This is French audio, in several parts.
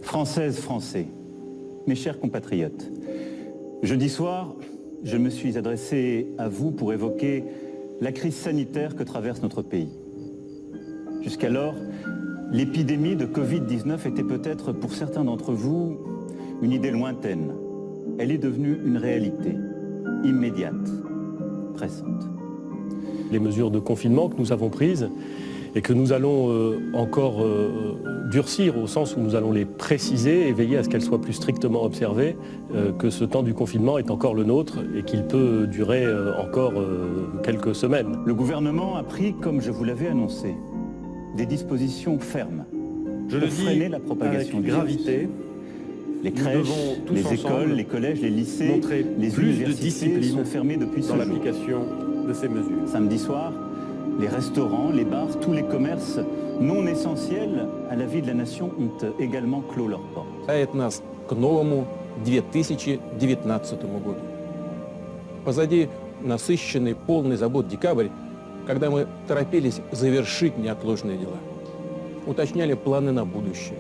Françaises, Français, mes chers compatriotes, jeudi soir, je me suis adressé à vous pour évoquer la crise sanitaire que traverse notre pays. Jusqu'alors, l'épidémie de Covid-19 était peut-être pour certains d'entre vous une idée lointaine. Elle est devenue une réalité, immédiate, pressante. Les mesures de confinement que nous avons prises et que nous allons encore durcir au sens où nous allons les préciser et veiller à ce qu'elles soient plus strictement observées, que ce temps du confinement est encore le nôtre et qu'il peut durer encore quelques semaines. Le gouvernement a pris, comme je vous l'avais annoncé, des dispositions fermes pour freiner la propagation avec du gravité. virus. Les crèches, les écoles, les collèges, les lycées, les plus de universités discipline sont fermés depuis ce dans jour. l'application de ces mesures. Samedi soir, les restaurants, les bars, tous les commerces non essentiels à la vie de la nation ont également clos leurs portes. Ставит нас к новому 2019 году. Позади насыщенный, полный забот декабрь, когда мы торопились завершить неотложные дела, уточняли планы на будущее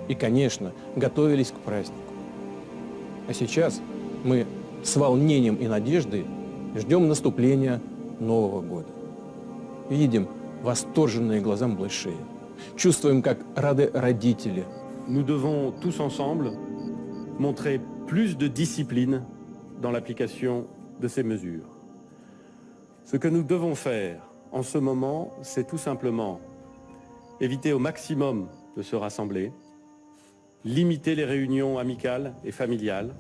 и, конечно, готовились к празднику. А сейчас мы с волнением и надеждой ждем наступления Нового года. Видим восторженные глаза малышей, чувствуем, как рады родители. Nous devons tous ensemble montrer plus de discipline dans l'application de ces mesures. Ce que nous devons faire en ce moment, c'est tout simplement éviter au maximum de se rassembler, limiter les réunions amicales et familiales,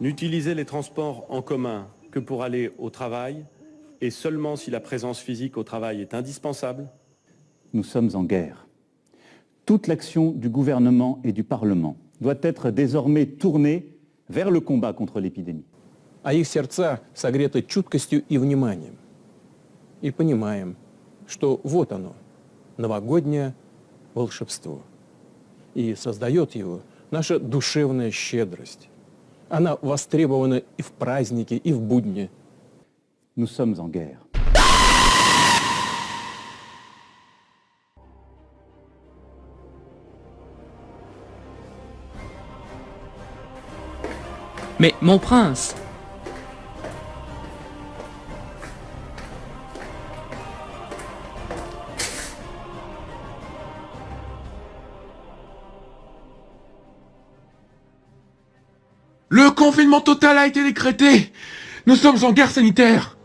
n'utiliser les transports en commun que pour aller au travail et seulement si la présence physique au travail est indispensable. Nous sommes en guerre. Toute l'action du gouvernement et du Parlement doit être désormais tournée vers le combat contre l'épidémie. А их сердца согреты чуткостью и вниманием. И понимаем, что вот оно, новогоднее волшебство. И создает его наша душевная щедрость. Она востребована и в праздники, и в будни. Nous sommes en guerre. Mais mon prince, Le confinement total a été décrété. Nous sommes en guerre sanitaire.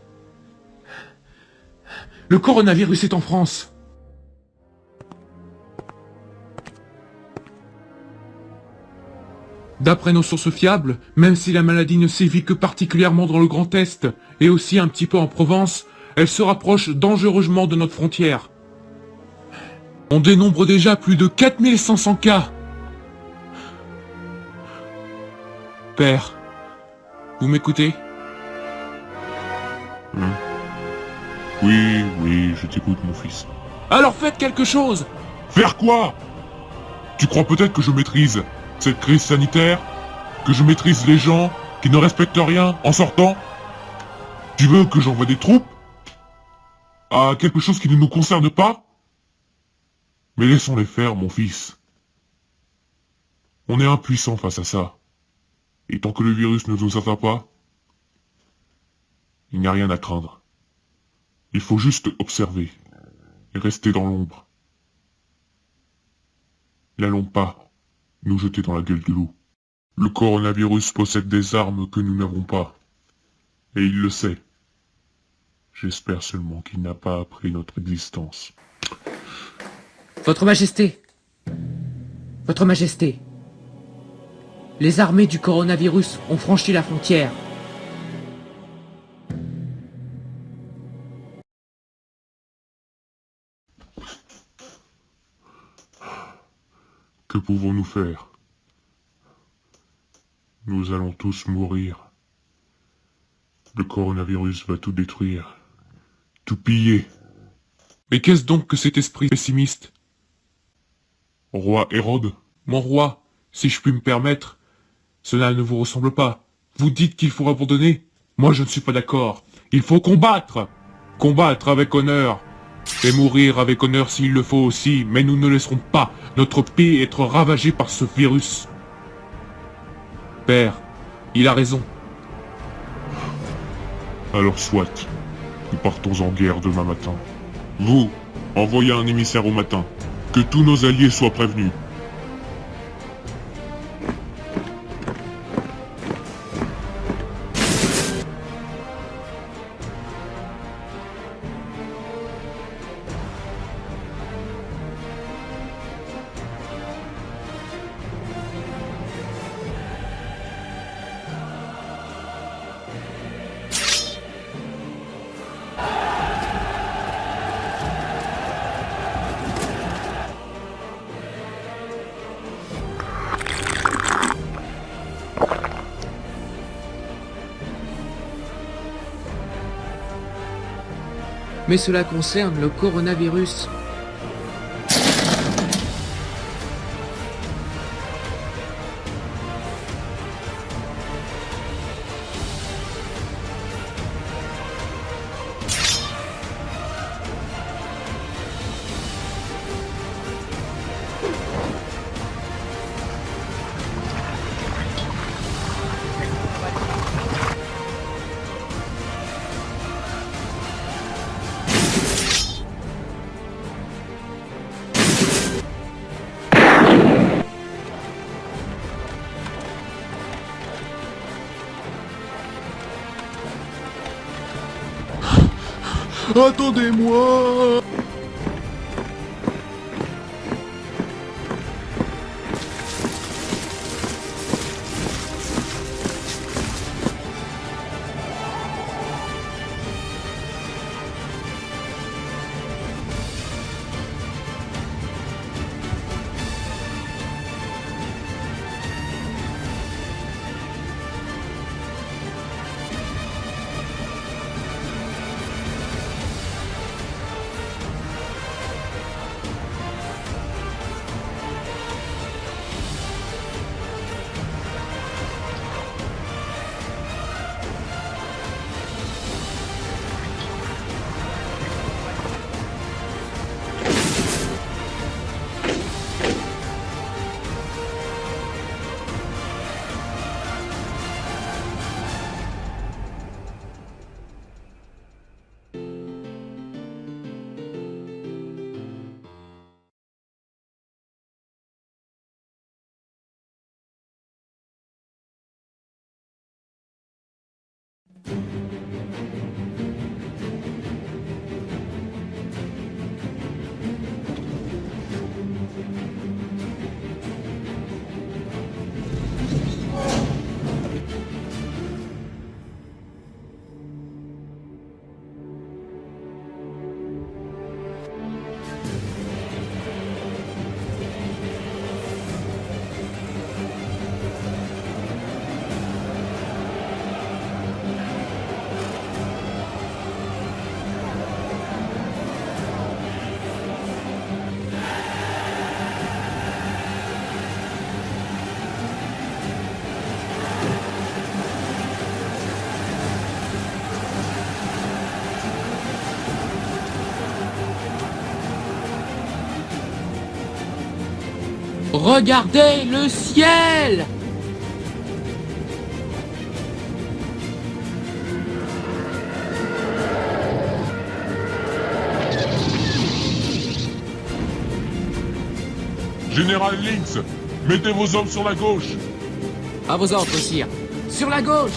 Le coronavirus est en France. D'après nos sources fiables, même si la maladie ne sévit que particulièrement dans le Grand Est et aussi un petit peu en Provence, elle se rapproche dangereusement de notre frontière. On dénombre déjà plus de 4500 cas. Père, vous m'écoutez? Oui, je t'écoute, mon fils. Alors faites quelque chose! Faire quoi? Tu crois peut-être que je maîtrise cette crise sanitaire? Que je maîtrise les gens qui ne respectent rien en sortant? Tu veux que j'envoie des troupes? À quelque chose qui ne nous concerne pas? Mais laissons-les faire, mon fils. On est impuissant face à ça. Et tant que le virus ne nous atteint pas, il n'y a rien à craindre. Il faut juste observer et rester dans l'ombre. N'allons pas nous jeter dans la gueule du loup. Le coronavirus possède des armes que nous n'avons pas. Et il le sait. J'espère seulement qu'il n'a pas appris notre existence. Votre Majesté, Votre Majesté, les armées du coronavirus ont franchi la frontière. Que pouvons-nous faire? Nous allons tous mourir. Le coronavirus va tout détruire. Tout piller. Mais qu'est-ce donc que cet esprit pessimiste? Roi Hérode, Mon roi, si je puis me permettre, cela ne vous ressemble pas. Vous dites qu'il faut abandonner. Moi je ne suis pas d'accord. Il faut combattre. combattre avec honneur, et mourir avec honneur s'il le faut aussi, mais nous ne laisserons pas notre pays être ravagé par ce virus. Père, il a raison. Alors soit, nous partons en guerre demain matin. Vous, envoyez un émissaire au matin. Que tous nos alliés soient prévenus. Mais cela concerne le coronavirus. Attendez-moi! Regardez le ciel! Général Lynx, mettez vos hommes sur la gauche. À vos ordres, sire. Sur la gauche!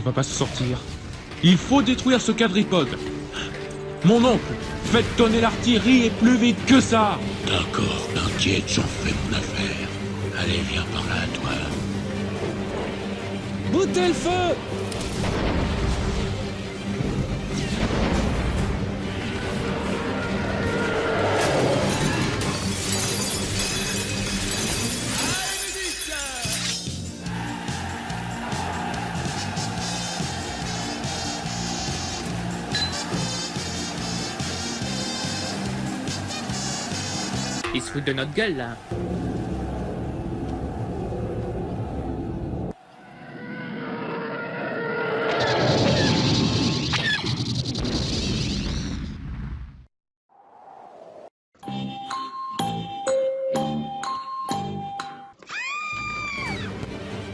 va pas se sortir. Il faut détruire ce quadripode. Mon oncle, faites tonner l'artillerie et plus vite que ça. D'accord, t'inquiète, j'en fais mon affaire. Allez, viens par là, toi. Boutez le feu! Ils se foutent de notre gueule, là.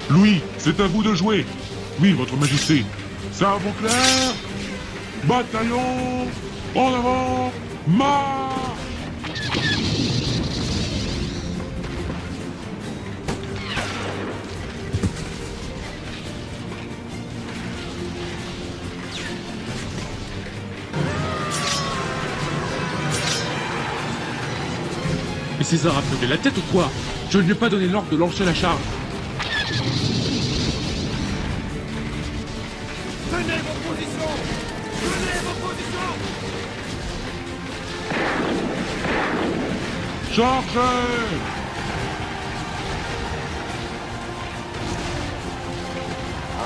Louis, c'est à vous de jouer. Oui, votre majesté. Ça vous clair? Bataillon, en avant, marche! Mais César a pleuvé la tête ou quoi? Je ne lui ai pas donné l'ordre de lancer la charge. Tenez vos positions! Tenez vos positions! Chargez! Ah!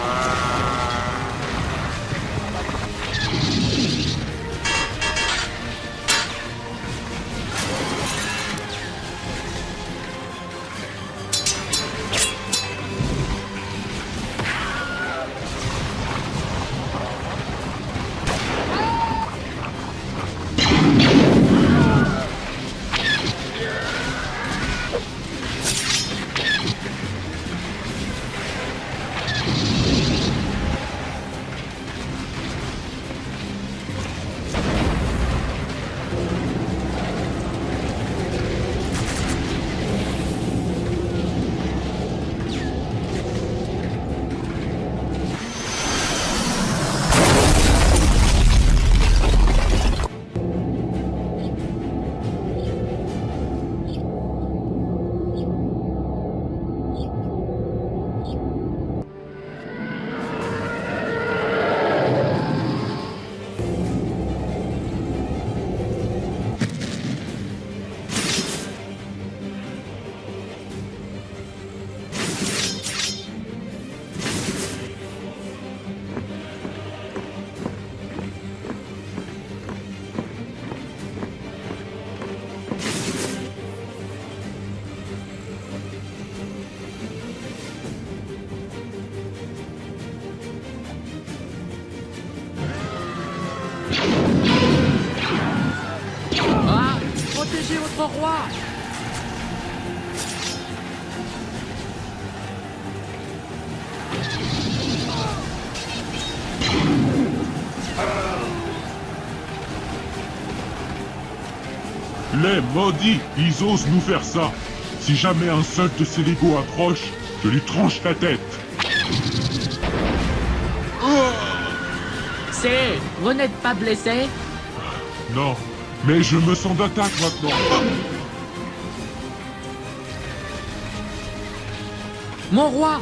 Protégez votre roi! Les maudits, ils osent nous faire ça. Si jamais un seul de ces légos approche, je lui tranche la tête. C'est... Vous n'êtes pas blessé? Non, mais je me sens d'attaque maintenant. Mon roi!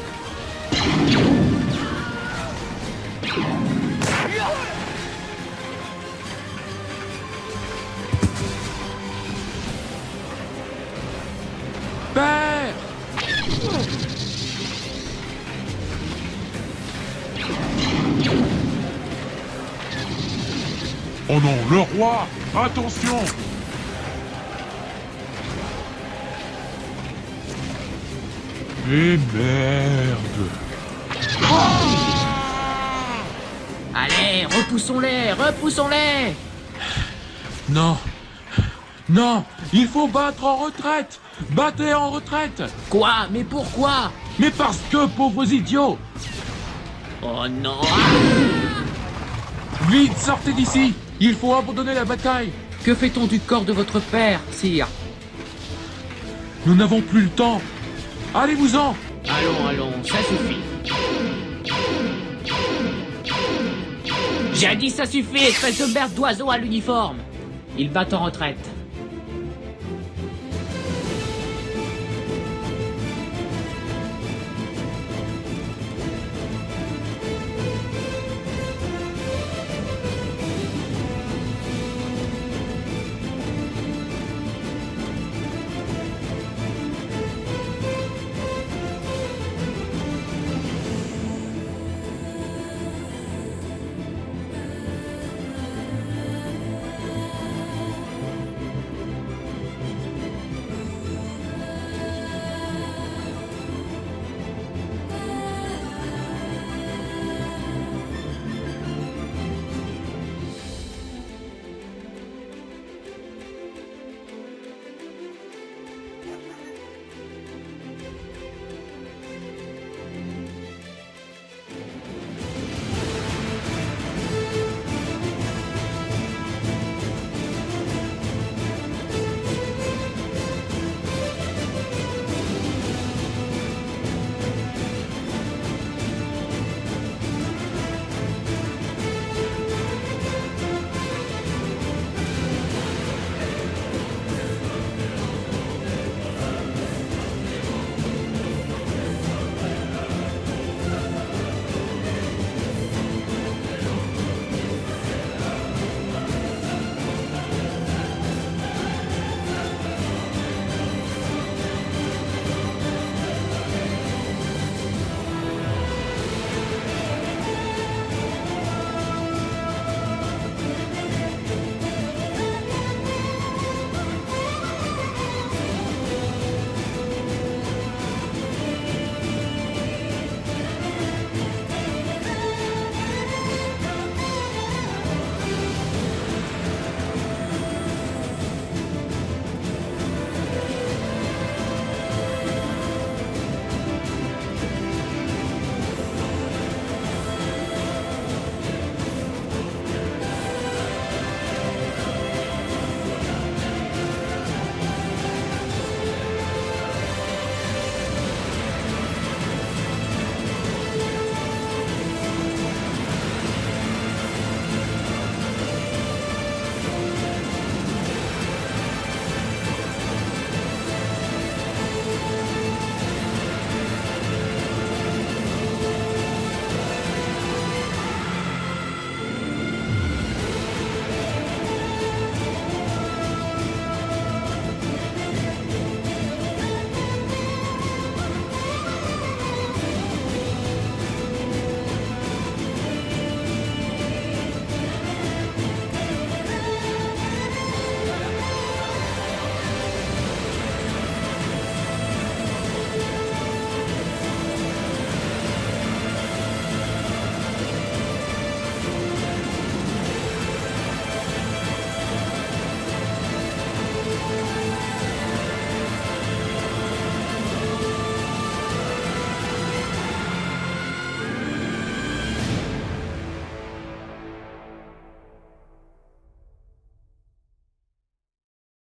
Père! Oh non, le roi! Attention! Et merde! Allez, repoussons-les! Repoussons-les! Non! Non! Il faut battre en retraite! Battez en retraite! Quoi? Mais pourquoi? Mais parce que, pauvres idiots! Oh non! Vite, sortez d'ici! Il faut abandonner la bataille! Que fait-on du corps de votre père, sire? Nous n'avons plus le temps! Allez-vous-en! Allons, allons, ça suffit. J'ai dit ça suffit, espèce de merde d'oiseau à l'uniforme. Ils battent en retraite.